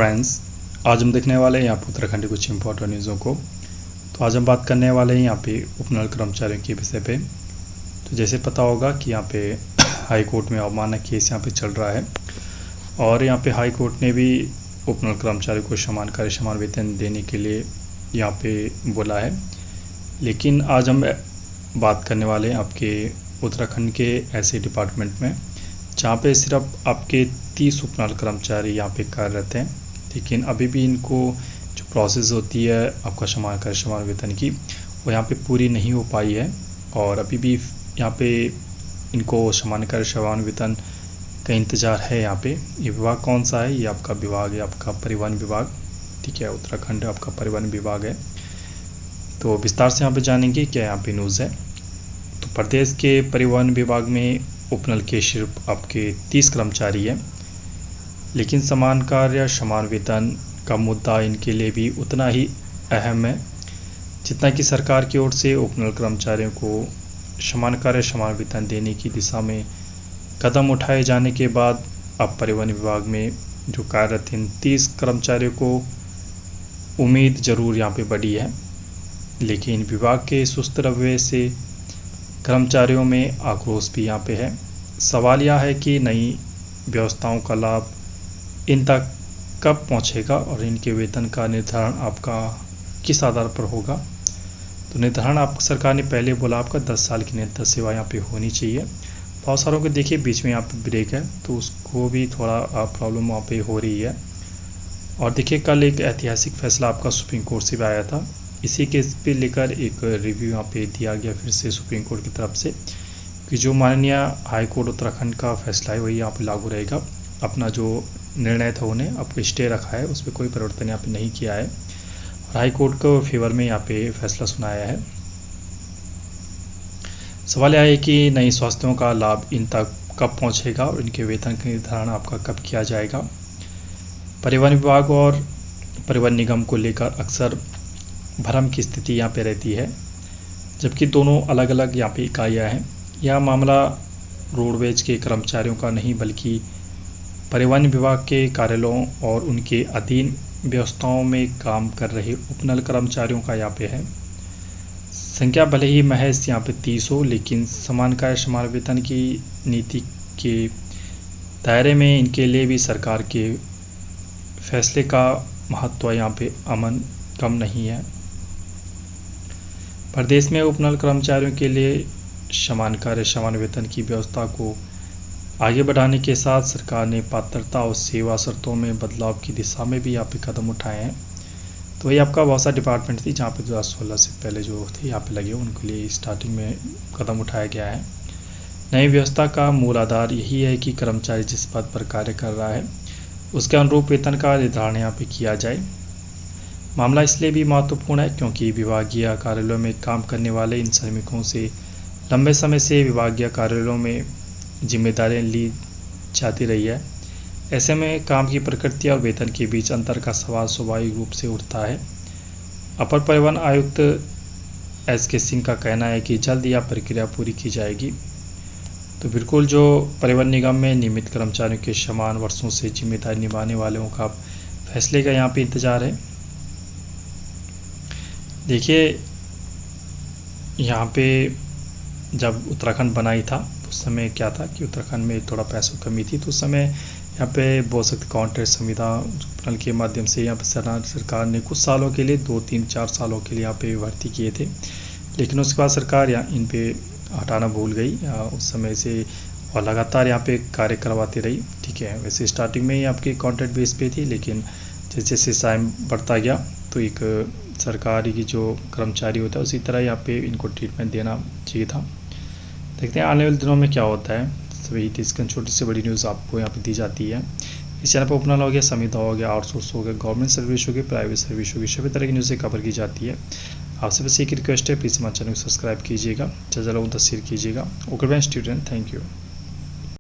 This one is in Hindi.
फ्रेंड्स, आज हम देखने वाले हैं यहाँ पे उत्तराखंड की कुछ इंपॉर्टेंट न्यूज़ों को। तो आज हम बात करने वाले हैं यहाँ पे उपनल कर्मचारियों के विषय पे। तो जैसे पता होगा कि यहाँ पे हाई कोर्ट में अवमानना केस यहाँ पे चल रहा है और यहाँ पे हाई कोर्ट ने भी उपनल कर्मचारियों को समान कार्य समान वेतन देने के लिए यहाँ पे बोला है। लेकिन आज हम बात करने वाले हैं आपके उत्तराखंड के ऐसे डिपार्टमेंट में जहाँ पे सिर्फ आपके 30 उपनल कर्मचारी यहाँ पे कार्यरत हैं, लेकिन अभी भी इनको जो प्रोसेस होती है आपका समान कार्य समान वेतन की वो यहाँ पे पूरी नहीं हो पाई है और अभी भी यहाँ पे इनको समान कार्य समान वेतन का इंतज़ार है। यहाँ पे ये विभाग कौन सा है? ये आपका विभाग है आपका परिवहन विभाग, ठीक है। उत्तराखंड आपका परिवहन विभाग है। तो विस्तार से यहाँ पे जानेंगे क्या यहाँ पे न्यूज़ है। तो प्रदेश के परिवहन विभाग में उपनल के सिर्फ आपके 30 कर्मचारी हैं, लेकिन समान कार्य समान वेतन का मुद्दा इनके लिए भी उतना ही अहम है जितना कि सरकार की ओर से उपनल कर्मचारियों को समान कार्य समान वेतन देने की दिशा में कदम उठाए जाने के बाद अब परिवहन विभाग में जो कार्यरत इन 30 कर्मचारियों को उम्मीद ज़रूर यहाँ पे बढ़ी है। लेकिन विभाग के सुस्त रवैये से कर्मचारियों में आक्रोश भी यहाँ पे है। सवाल यह है कि नई व्यवस्थाओं का लाभ इन तक कब पहुँचेगा और इनके वेतन का निर्धारण आपका किस आधार पर होगा। तो निर्धारण आप सरकार ने पहले बोला आपका 10 साल की निरंतर सेवा यहाँ पे होनी चाहिए। बहुत सारों को देखिए बीच में यहाँ पे ब्रेक है तो उसको भी थोड़ा प्रॉब्लम वहाँ पे हो रही है। और देखिए कल एक ऐतिहासिक फैसला आपका सुप्रीम कोर्ट से भी आया था। इसी केस पे लेकर एक रिव्यू यहाँ पे दिया गया फिर से सुप्रीम कोर्ट की तरफ से कि जो माननीय हाई कोर्ट उत्तराखंड का फैसला है वही यहाँ पे लागू रहेगा। अपना जो निर्णय था उन्हें आपको स्टे रखा है, उस पर कोई परिवर्तन यहाँ पे नहीं किया है और हाई कोर्ट को फेवर में यहाँ पे फैसला सुनाया है। सवाल यह है कि नई स्वास्थ्यों का लाभ इन तक कब पहुँचेगा और इनके वेतन का निर्धारण आपका कब किया जाएगा। परिवहन विभाग और परिवहन निगम को लेकर अक्सर भ्रम की स्थिति यहाँ पे रहती है, जबकि दोनों अलग अलग यहाँ पे इकाइयाँ हैं। यह मामला रोडवेज के कर्मचारियों का नहीं बल्कि परिवहन विभाग के कार्यालयों और उनके अधीन व्यवस्थाओं में काम कर रहे उपनल कर्मचारियों का यहाँ पे है। संख्या भले ही महज यहाँ पे 30 हो, लेकिन समान कार्य समान वेतन की नीति के दायरे में इनके लिए भी सरकार के फैसले का महत्व यहाँ पे अमन कम नहीं है। प्रदेश में उपनल कर्मचारियों के लिए समान कार्य समान वेतन की व्यवस्था को आगे बढ़ाने के साथ सरकार ने पात्रता और सेवा शर्तों में बदलाव की दिशा में भी यहाँ पे कदम उठाए हैं। तो ये आपका बहुत सा डिपार्टमेंट थी जहाँ पे 2016 से पहले जो थे यहाँ पे लगे उनके लिए स्टार्टिंग में कदम उठाया गया है। नई व्यवस्था का मूल आधार यही है कि कर्मचारी जिस पद पर कार्य कर रहा है उसके अनुरूप वेतन का निर्धारण यहाँ पे किया जाए। मामला इसलिए भी महत्वपूर्ण है क्योंकि विभागीय कार्यालयों में काम करने वाले इन श्रमिकों से लंबे समय से विभागीय कार्यालयों में जिम्मेदारियां ली जाती रही है। ऐसे में काम की प्रकृति और वेतन के बीच अंतर का सवाल स्वाभाविक रूप से उठता है। अपर परिवहन आयुक्त SK सिंह का कहना है कि जल्द यह प्रक्रिया पूरी की जाएगी। तो बिल्कुल जो परिवहन निगम में नियमित कर्मचारियों के समान वर्षों से जिम्मेदारी निभाने वालों का फैसले का यहाँ पे इंतज़ार है। देखिए यहाँ पे जब उत्तराखंड बना ही था उस समय क्या था कि उत्तराखंड में थोड़ा पैसों की कमी थी, तो उस समय यहाँ पे बोल सकते कॉन्ट्रैक्ट संविदा के माध्यम से यहाँ पे सरकार ने कुछ सालों के लिए 2-3-4 सालों के लिए यहाँ पे भर्ती किए थे। लेकिन उसके बाद सरकार इन पे हटाना भूल गई उस समय से और लगातार यहाँ पे कार्य करवाती रही, ठीक है। वैसे स्टार्टिंग में ही आपकी कॉन्ट्रैक्ट बेस पे थी, लेकिन जैसे जैसे टाइम बढ़ता गया तो एक सरकारी की जो कर्मचारी होता है उसी तरह यहाँ पे इनको ट्रीटमेंट देना चाहिए था। देखते हैं आने वाले दिनों में क्या होता है। सभी इसकी छोटी से बड़ी न्यूज़ आपको यहाँ पे दी जाती है। इस चैनल पर उपनल हो गया, संविदा हो गया, आउटसोर्स हो गया, गवर्नमेंट सर्विस होगी, प्राइवेट सर्विस होगी, सभी तरह की न्यूज़ें कवर की जाती है। आपसे बस एक रिक्वेस्ट है, प्लीज़ हमारे चैनल को सब्सक्राइब कीजिएगा, ज़्यादा लोगों तक शेयर कीजिएगा। Okay student, thank you.